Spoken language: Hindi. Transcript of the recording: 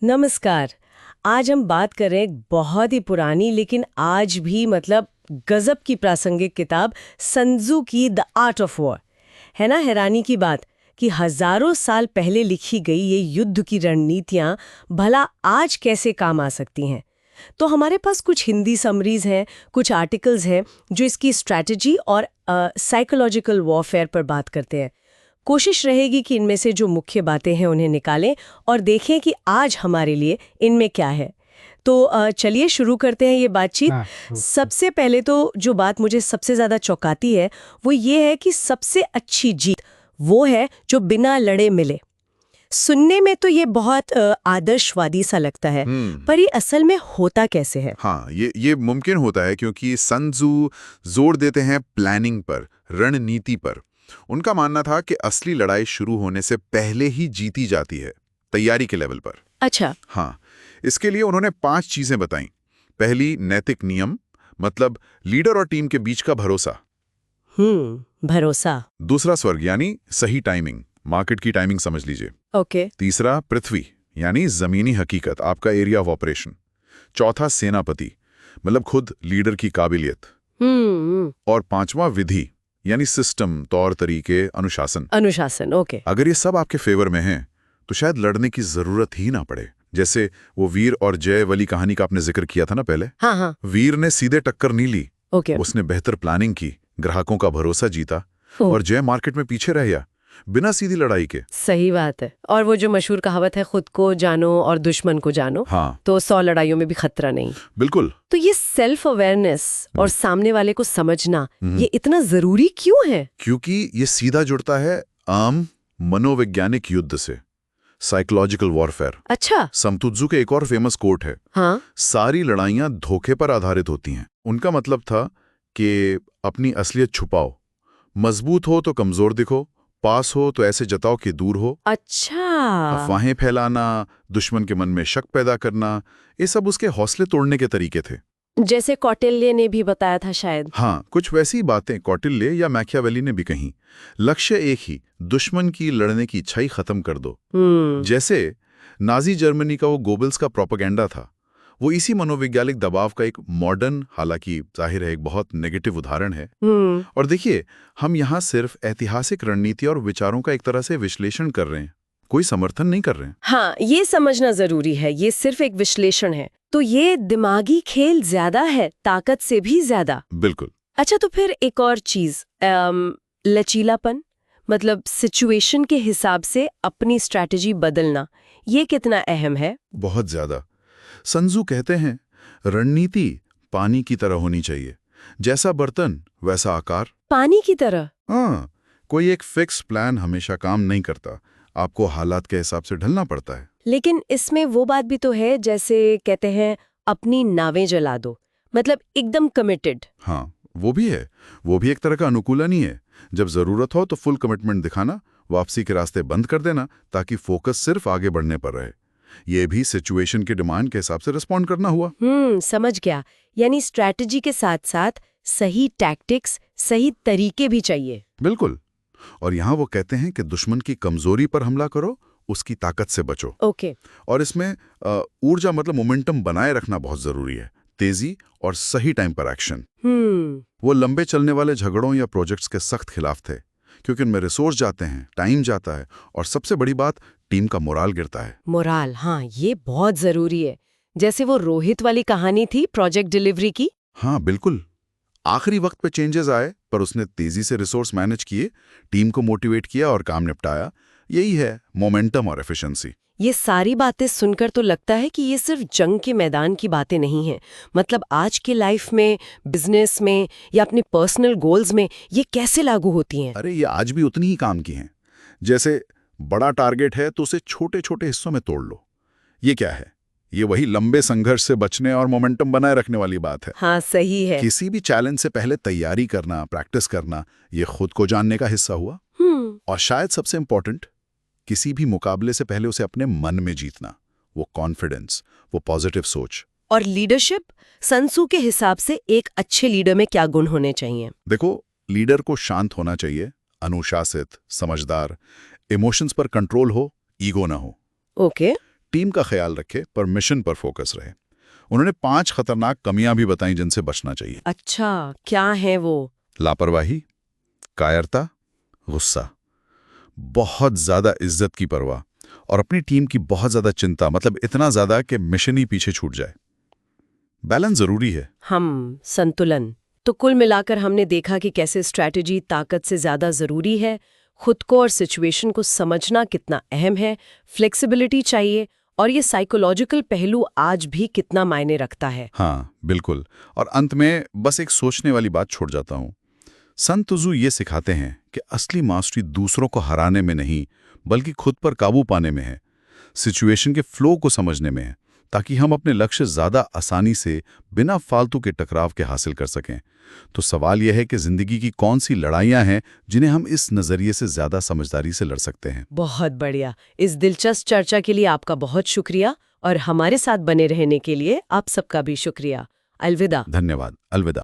नमस्कार। आज हम बात कर रहे हैं एक बहुत ही पुरानी लेकिन आज भी गजब की प्रासंगिक किताब सन त्जू की द आर्ट ऑफ वॉर। है ना हैरानी की बात कि हजारों साल पहले लिखी गई ये युद्ध की रणनीतियां भला आज कैसे काम आ सकती हैं। तो हमारे पास कुछ हिंदी समरीज हैं, कुछ आर्टिकल्स हैं जो इसकी स्ट्रैटेजी और साइकोलॉजिकल वॉरफेयर पर बात करते हैं। कोशिश रहेगी कि इनमें से जो मुख्य बातें हैं उन्हें निकालें और देखें कि आज हमारे लिए इनमें क्या है। तो चलिए शुरू करते हैं ये बातचीत। सबसे पहले तो जो बात मुझे सबसे ज़्यादा चौंकाती है वो ये है कि सबसे अच्छी जीत वो है जो बिना लड़े मिले। सुनने में तो ये बहुत आदर्शवादी सा लगता है, पर ये असल में होता कैसे है? हाँ, ये मुमकिन होता है क्योंकि सन त्जू जोर देते हैं प्लानिंग पर, रणनीति पर। उनका मानना था कि असली लड़ाई शुरू होने से पहले ही जीती जाती है, तैयारी के लेवल पर। अच्छा। हाँ, इसके लिए उन्होंने 5 चीजें बताईं। पहली, नैतिक नियम, मतलब लीडर और टीम के बीच का भरोसा। भरोसा। दूसरा, स्वर्ग यानी सही टाइमिंग, मार्केट की टाइमिंग समझ लीजिए। ओके। तीसरा, पृथ्वी यानी जमीनी हकीकत, आपका एरिया ऑफ ऑपरेशन। चौथा, सेनापति, मतलब खुद लीडर की काबिलियत। और पांचवा, विधि यानी सिस्टम, तौर तरीके, अनुशासन। अनुशासन, ओके। अगर ये सब आपके फेवर में हैं, तो शायद लड़ने की जरूरत ही ना पड़े। जैसे वो वीर और जय वाली कहानी का आपने जिक्र किया था ना पहले। हाँ। वीर ने सीधे टक्कर नहीं ली, ओके। उसने बेहतर प्लानिंग की, ग्राहकों का भरोसा जीता, और जय मार्केट में पीछे रह गया बिना सीधी लड़ाई के। सही बात है। और वो जो मशहूर कहावत है, खुद को जानो और दुश्मन को जानो। हाँ, तो 100 लड़ाइयों में भी खतरा नहीं। बिल्कुल। तो ये सेल्फ अवेयरनेस और सामने वाले को समझना ये इतना जरूरी क्यों है? क्योंकि ये सीधा जुड़ता है आम मनोवैज्ञानिक युद्ध से, साइकोलॉजिकल वॉरफेयर। अच्छा। सन त्जू के एक और फेमस कोट है, हाँ? सारी लड़ाइयां धोखे पर आधारित होती हैं। उनका मतलब था कि अपनी असलियत छुपाओ, मजबूत हो तो कमजोर दिखो, पास हो तो ऐसे जताओ कि दूर हो। अच्छा। अफवाहें फैलाना, दुश्मन के मन में शक पैदा करना, ये सब उसके हौसले तोड़ने के तरीके थे। जैसे कौटिल्य ने भी बताया था शायद। हाँ, कुछ वैसी बातें कौटिल्य या मैकियावेली ने भी कहीं। लक्ष्य एक ही, दुश्मन की लड़ने की इच्छा ही खत्म कर दो। जैसे नाजी जर्मनी का वो गोबल्स का प्रोपेगेंडा था, वो इसी मनोवैज्ञानिक दबाव का एक मॉडर्न, हालांकि जाहिर है एक बहुत नेगेटिव उदाहरण है। और देखिए, हम यहाँ सिर्फ ऐतिहासिक रणनीति और विचारों का एक तरह से विश्लेषण कर रहे हैं, कोई समर्थन नहीं कर रहे हैं। हाँ, ये समझना जरूरी है, ये सिर्फ एक विश्लेषण है। तो ये दिमागी खेल ज्यादा है, ताकत से भी ज्यादा। बिल्कुल। अच्छा, तो फिर एक और चीज, लचीलापन, मतलब सिचुएशन के हिसाब से अपनी स्ट्रैटेजी बदलना, ये कितना अहम है? बहुत ज्यादा। सन त्जू कहते हैं, रणनीति पानी की तरह होनी चाहिए, जैसा बर्तन वैसा आकार। पानी की तरह? हाँ, कोई एक फिक्स प्लान हमेशा काम नहीं करता, आपको हालात के हिसाब से ढलना पड़ता है। लेकिन इसमें वो बात भी तो है, जैसे कहते हैं अपनी नावें जला दो, मतलब एकदम कमिटेड। हाँ, वो भी है। वो भी एक तरह का अनुकूलन ही है। जब जरूरत हो तो फुल कमिटमेंट दिखाना, वापसी के रास्ते बंद कर देना, ताकि फोकस सिर्फ आगे बढ़ने पर रहे। ये भी सिचुएशन के डिमांड के हिसाब से रिस्पॉन्ड करना हुआ। समझ गया। यानी स्ट्रैटेजी के साथ साथ सही टैक्टिक्स, सही तरीके भी चाहिए। बिल्कुल। और यहाँ वो कहते हैं कि दुश्मन की कमजोरी पर हमला करो, उसकी ताकत से बचो। ओके। और इसमें ऊर्जा, मतलब मोमेंटम बनाए रखना बहुत जरूरी है, तेजी और सही टाइम पर एक्शन। वो लंबे चलने वाले झगड़ों या प्रोजेक्ट्स के सख्त खिलाफ थे, क्योंकि उनमें रिसोर्स जाते हैं, टाइम जाता है, और सबसे बड़ी बात, टीम का मोराल गिरता है। मोराल, हाँ, ये बहुत जरूरी है। जैसे वो रोहित वाली कहानी थी प्रोजेक्ट डिलीवरी की। हाँ, बिल्कुल। आखिरी वक्त पे चेंजेस आए, पर उसने तेजी से रिसोर्स मैनेज किए, टीम को मोटिवेट किया और काम निपटाया। यही है मोमेंटम और एफिशिएंसी। ये सारी बातें सुनकर तो लगता है कि ये सिर्फ जंग के मैदान की बातें नहीं हैं। मतलब आज के लाइफ में, बिजनेस में या अपने पर्सनल गोल्स में ये कैसे लागू होती हैं? अरे, ये आज भी उतनी ही काम की हैं। जैसे बड़ा टारगेट है तो उसे छोटे छोटे हिस्सों में तोड़ लो। ये क्या है? ये वही लंबे संघर्ष से बचने और मोमेंटम बनाए रखने वाली बात है। हाँ, सही है। किसी भी चैलेंज से पहले तैयारी करना, प्रैक्टिस करना, ये खुद को जानने का हिस्सा हुआ। और शायद सबसे इंपॉर्टेंट, किसी भी मुकाबले से पहले उसे अपने मन में जीतना, वो कॉन्फिडेंस, वो पॉजिटिव सोच। और लीडरशिप, सन त्जू के हिसाब से एक अच्छे लीडर में क्या गुण होने चाहिए? देखो, लीडर को शांत होना चाहिए, अनुशासित, समझदार, इमोशंस पर कंट्रोल हो, ईगो ना हो। ओके। टीम का ख्याल रखे पर मिशन पर फोकस रहे। उन्होंने 5 खतरनाक कमियां भी बताई जिनसे बचना चाहिए। अच्छा, क्या है वो? लापरवाही, कायरता, गुस्सा, बहुत ज्यादा इज्जत की परवाह और अपनी टीम की बहुत ज्यादा चिंता, मतलब इतना ज्यादा कि मिशन ही पीछे छूट जाए। बैलेंस जरूरी है। संतुलन। तो कुल मिलाकर हमने देखा कि कैसे स्ट्रैटेजी ताकत से ज्यादा जरूरी है, खुद को और सिचुएशन को समझना कितना अहम है, फ्लेक्सिबिलिटी चाहिए, और ये साइकोलॉजिकल पहलू आज भी कितना मायने रखता है। हाँ, बिल्कुल। और अंत में बस एक सोचने वाली बात छोड़ जाता हूँ। सन त्सू ये सिखाते हैं कि असली मास्टरी दूसरों को हराने में नहीं, बल्कि खुद पर काबू पाने में है, सिचुएशन के फ्लो को समझने में है, ताकि हम अपने लक्ष्य ज्यादा आसानी से बिना फालतू के टकराव के हासिल कर सकें। तो सवाल यह है कि जिंदगी की कौन सी लड़ाइयां हैं जिन्हें हम इस नजरिए से ज्यादा समझदारी से लड़ सकते हैं। बहुत बढ़िया। इस दिलचस्प चर्चा के लिए आपका बहुत शुक्रिया, और हमारे साथ बने रहने के लिए आप सबका भी शुक्रिया। अलविदा। धन्यवाद। अलविदा।